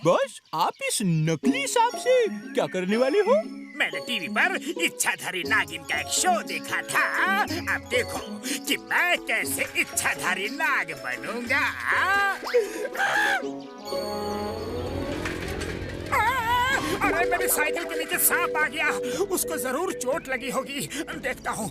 Boss, आप इस नकली सांप से क्या करने वाले हो? मैंने टीवी पर इच्छाधारी नागिन का एक शो देखा था। अब देखो कि मैं कैसे इच्छाधारी नाग बनूंगा। अरे मेरी साइकिल के नीचे सांप आ गया। उसको जरूर चोट लगी होगी। देखता हूँ।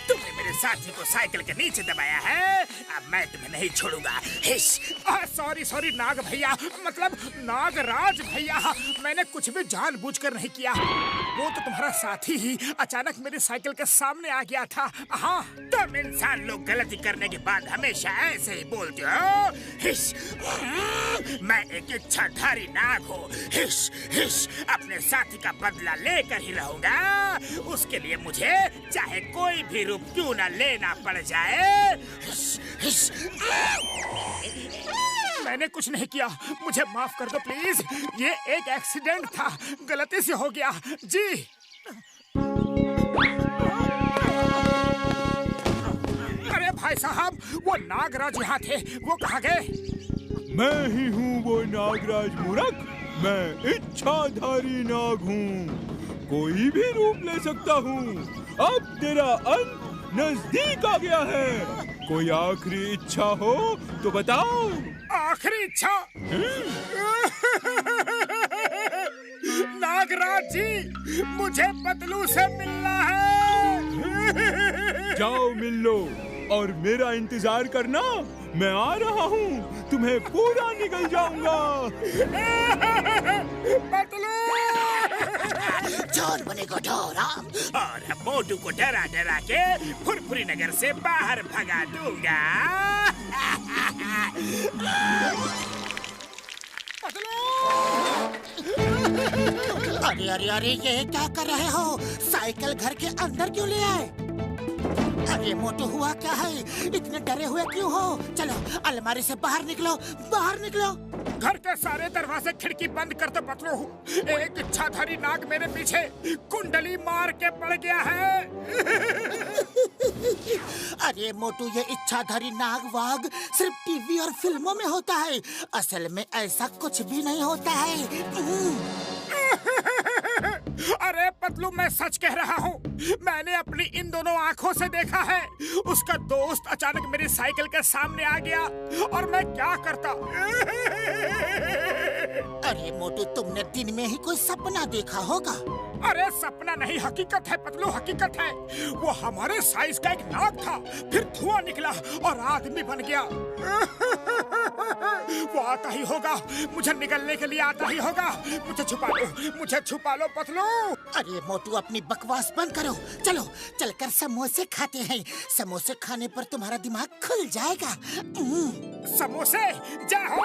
तुमने मेरे साथी को साइकिल के नीचे दबाया है। अब मैं तुम्हें नहीं छोड़ूंगा। सॉरी नाग भैया, मतलब नागराज भैया, मैंने कुछ भी जानबूझकर नहीं किया। वो तो तुम्हारा साथी ही अचानक मेरी साइकिल के सामने आ गया था। हाँ, तुम इंसान लोग गलती करने के बाद हमेशा ऐसे ही बोलते हो। मैं एक इच्छाधारी नाग हूँ। अपने साथी का बदला लेकर ही रहूंगा। उसके लिए मुझे चाहे कोई भी रूप क्यों ना लेना पड़ जाए। मैंने कुछ नहीं किया, मुझे माफ कर दो प्लीज। ये एक एक्सीडेंट था, गलती से हो गया जी। अरे भाई साहब, वो नागराज यहाँ थे, वो कहाँ गए? मैं ही हूँ वो नागराज मूर्ख। मैं इच्छाधारी नाग हूँ, कोई भी रूप ले सकता हूँ। अब तेरा अंत नजदीक आ गया है। कोई आखिरी इच्छा हो तो बताओ। आखिरी इच्छा? नागराज जी, मुझे पतलू से मिलना है। जाओ मिल लो और मेरा इंतजार करना। मैं आ रहा हूँ, तुम्हें पूरा निगल जाऊंगा। पतलू! चोर बनेगा ढोरा। और मोटू को डरा डरा के फुरफुरी नगर से बाहर भगा दूंगा। अरे ये क्या कर रहे हो? साइकिल घर के अंदर क्यों ले आए? अरे मोटू, हुआ क्या है? इतने डरे हुए क्यों हो? चलो अलमारी से बाहर निकलो, बाहर निकलो। घर के सारे दरवाजे खिड़की बंद कर दो पतलू। एक इच्छाधारी नाग मेरे पीछे कुंडली मार के पड़ गया है। अरे मोटू, ये इच्छाधारी नाग वाग सिर्फ टीवी और फिल्मों में होता है। असल में ऐसा कुछ भी नहीं होता है। अरे पतलू, मैं सच कह रहा हूँ। मैंने अपनी इन दोनों आँखों से देखा है। उसका दोस्त अचानक मेरी साइकिल के सामने आ गया और मैं क्या करता। अरे मोटू, तुमने दिन में ही कोई सपना देखा होगा। अरे सपना नहीं, हकीकत है पतलू, हकीकत है। वो हमारे साइज का एक नाग था, फिर धुआं निकला और आदमी बन गया। वो आता ही होगा, मुझे निकलने के लिए आता ही होगा। मुझे छुपा लो पतलू। अरे मोटू, अपनी बकवास बंद करो। चलो चलकर समोसे खाते हैं। समोसे खाने पर तुम्हारा दिमाग खुल जाएगा। समोसे? जाओ।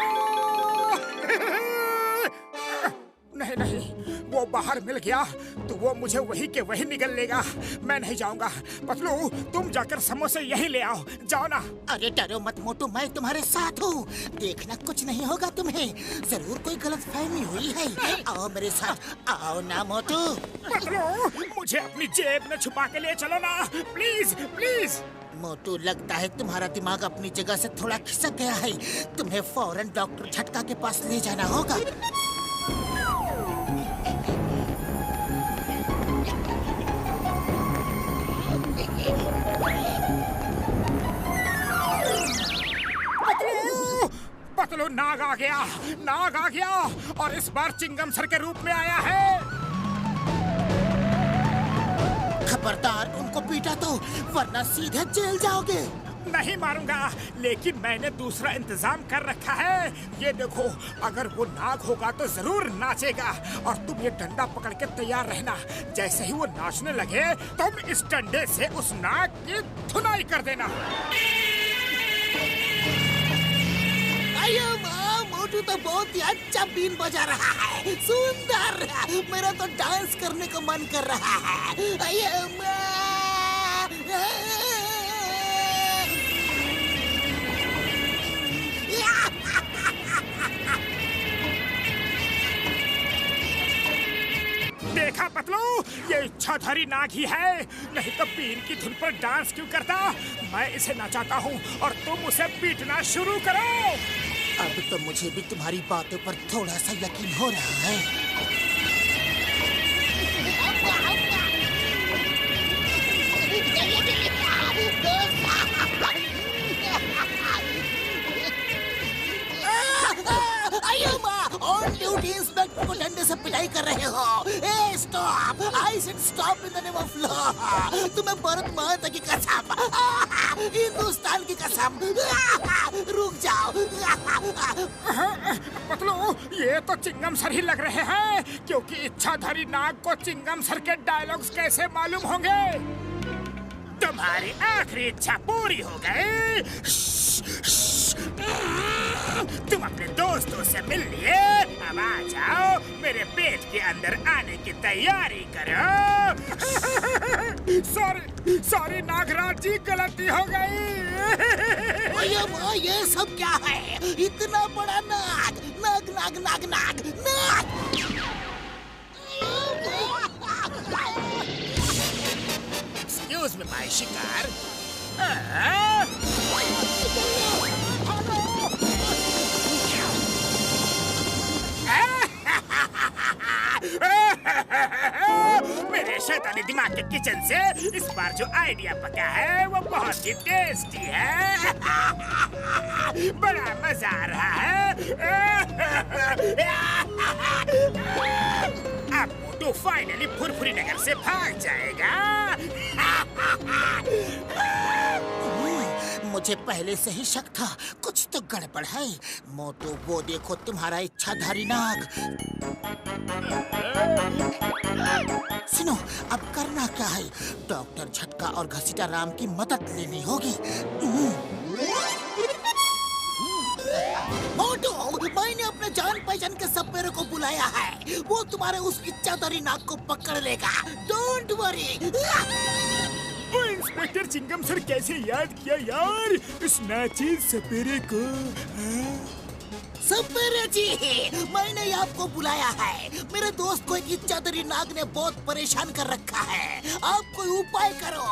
नहीं, वो बाहर मिल गया तो वो मुझे वही के वही निगल लेगा। मैं नहीं जाऊंगा। पतलू, तुम जाकर समोसे यही ले आओ। जाओ ना। अरे डरो मत मोटू, मैं तुम्हारे साथ हूँ। देखना, कुछ नहीं होगा तुम्हें। जरूर कोई गलतफहमी हुई है। आओ मेरे साथ, आओ ना मोटू। पतलू, मुझे अपनी जेब में छुपा के ले चलो ना, प्लीज प्लीज। मोटू, लगता है तुम्हारा दिमाग अपनी जगह से थोड़ा खिसक गया है। तुम्हें फौरन डॉक्टर झटका के पास ले जाना होगा। पतलू, नाग आ गया और इस बार चिंगम सर के रूप में आया है। खबरदार, उनको पीटा तो, वरना सीधे जेल जाओगे। नहीं मारूंगा, लेकिन मैंने दूसरा इंतजाम कर रखा है। ये देखो, अगर वो नाग होगा तो जरूर नाचेगा और तुम ये डंडा पकड़ के तैयार रहना। जैसे ही वो नाचने लगे, तुम इस डंडे से उस नाग की धुनाई कर देना। मोटू तो बहुत ही अच्छा बीन बजा रहा है। सुंदर, मेरा तो डांस करने का मन कर रहा है। देखा पतलू, ये इच्छाधारी नाग ही है, नहीं तो बीन की धुन पर डांस क्यों करता? मैं इसे नचाता हूँ और तुम उसे पीटना शुरू करो। अब तो मुझे भी तुम्हारी बातों पर थोड़ा सा यकीन हो रहा है। ऑन ड्यूटी इंस्पेक्टर को डंडे से पिटाई कर रहे हो। ए stop! I said stop in the name of law. तुम्हें भारत माता की कसम, हिंदुस्तान की कसम, रुक जाओ। पतलू, ये तो चिंगम सर ही लग रहे हैं, क्योंकि इच्छाधारी नाग को चिंगम सर के डायलॉग्स कैसे मालूम होंगे? तुम्हारी आखिरी इच्छा पूरी हो गई। तुम अपने दोस्तों से मिल लिए, अब आ जाओ, मेरे पेट के अंदर आने की तैयारी करो। सॉरी नागराज जी, गलती हो गई। ये सब क्या है? इतना बड़ा नाग, नाग नाग नाग नाग नाग। एक्सक्यूज मी माय शिकार। मेरे शैतानी दिमाग के किचन से इस बार जो आइडिया पका है वो बहुत ही टेस्टी है। बड़ा मजा आ रहा है। अब मोटू फाइनली फुरफुरी नगर से भाग जाएगा। मुझे पहले से ही शक था, कुछ तो गड़बड़ है। मोटू, वो देखो तुम्हारा इच्छाधारी नाग। सुनो, अब करना क्या है? डॉक्टर झटका और घसीटा राम की मदद लेनी होगी। मोटू, मैंने अपने जान पहचान के सपेरे को बुलाया है। वो तुम्हारे उस इच्छाधारी नाग को पकड़ लेगा। Don't worry. वो इंस्पेक्टर चिंगम सर कैसे याद किया यार इस नाचिज सपेरे को? सपेरे जी, मैंने ही आपको बुलाया है। मेरे दोस्त को एक इच्छाधारी नाग ने बहुत परेशान कर रखा है। आप कोई उपाय करो।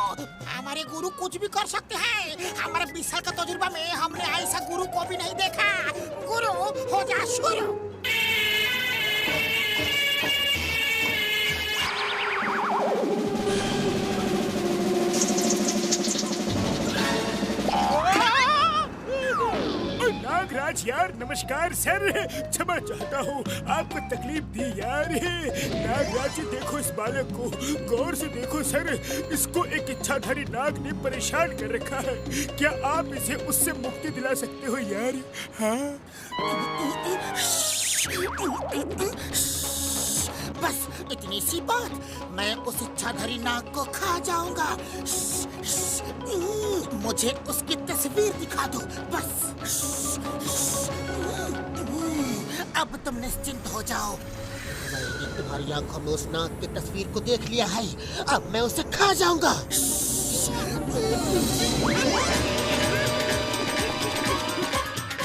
हमारे गुरु कुछ भी कर सकते हैं। हमारे 20 साल का तजुर्बा में हमने ऐसा गुरु को भी नहीं देखा। गुरु, हो जा शुरू। नागराज यार, नमस्कार सर। क्षमा चाहता हूँ, आपको तकलीफ दी यार। नागराज जी, देखो इस बालक को, गौर से देखो सर। इसको एक इच्छाधारी नाग ने परेशान कर रखा है। क्या आप इसे उससे मुक्ति दिला सकते हो यार? हाँ? बस इतनी सी बात, मैं उस इच्छाधारी नाग को खा जाऊंगा। मुझे उसकी तस्वीर दिखा दो बस। अब तुम निश्चिंत हो जाओ। मैंने तुम्हारी आंखों में उस नाग की तस्वीर को देख लिया है। अब मैं उसे खा जाऊंगा।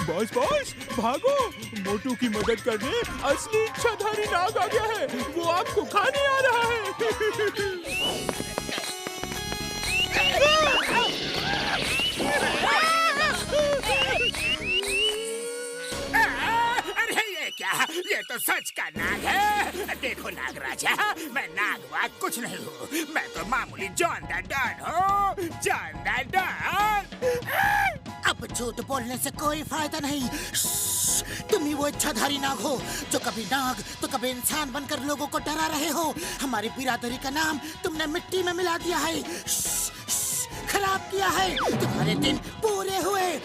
बॉस बॉस, भागो, मोटू की मदद करने असली इच्छाधारी नाग आ गया है। वो आपको खाने आ रहा है। अरे ये क्या? ये तो सच का नाग है। देखो नागराजा, मैं नाग वाग कुछ नहीं हूँ। मैं तो मामूली जॉन द डॉन हूँ। John the don. अब झूठ बोलने से कोई फायदा नहीं। तुम ही वो इच्छाधारी नाग हो जो कभी नाग तो कभी इंसान बनकर लोगों को डरा रहे हो। हमारी बिरादरी का नाम तुमने मिट्टी में मिला दिया है, खराब किया है। तुम्हारे दिन पूरे हुए।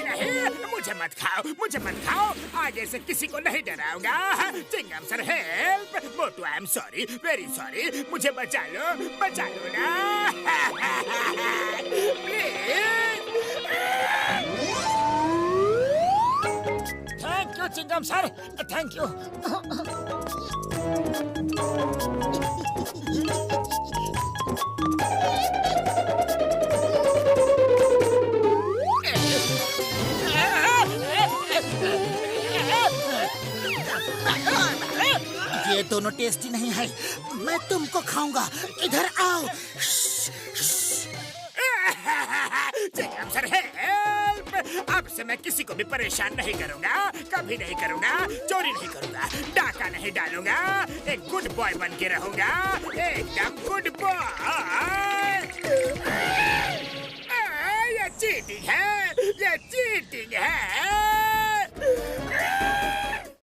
नहीं, मुझे मत खाओ। आगे से किसी को नहीं डराऊंगा। Chingam sir help. Motu I am sorry, very sorry. मुझे बचा लो ना। Please. Thank you Chingam sir, thank you. ये दोनों टेस्टी नहीं है, मैं तुमको खाऊंगा। इधर आओ। चिंगम सर हेल्प! अब से मैं किसी को भी परेशान नहीं करूंगा, कभी नहीं करूंगा, चोरी नहीं करूंगा, डाका नहीं डालूंगा, एक गुड बॉय बन के रहूंगा, एकदम गुड बॉय। ये चीटिंग है, ये चीटिंग है।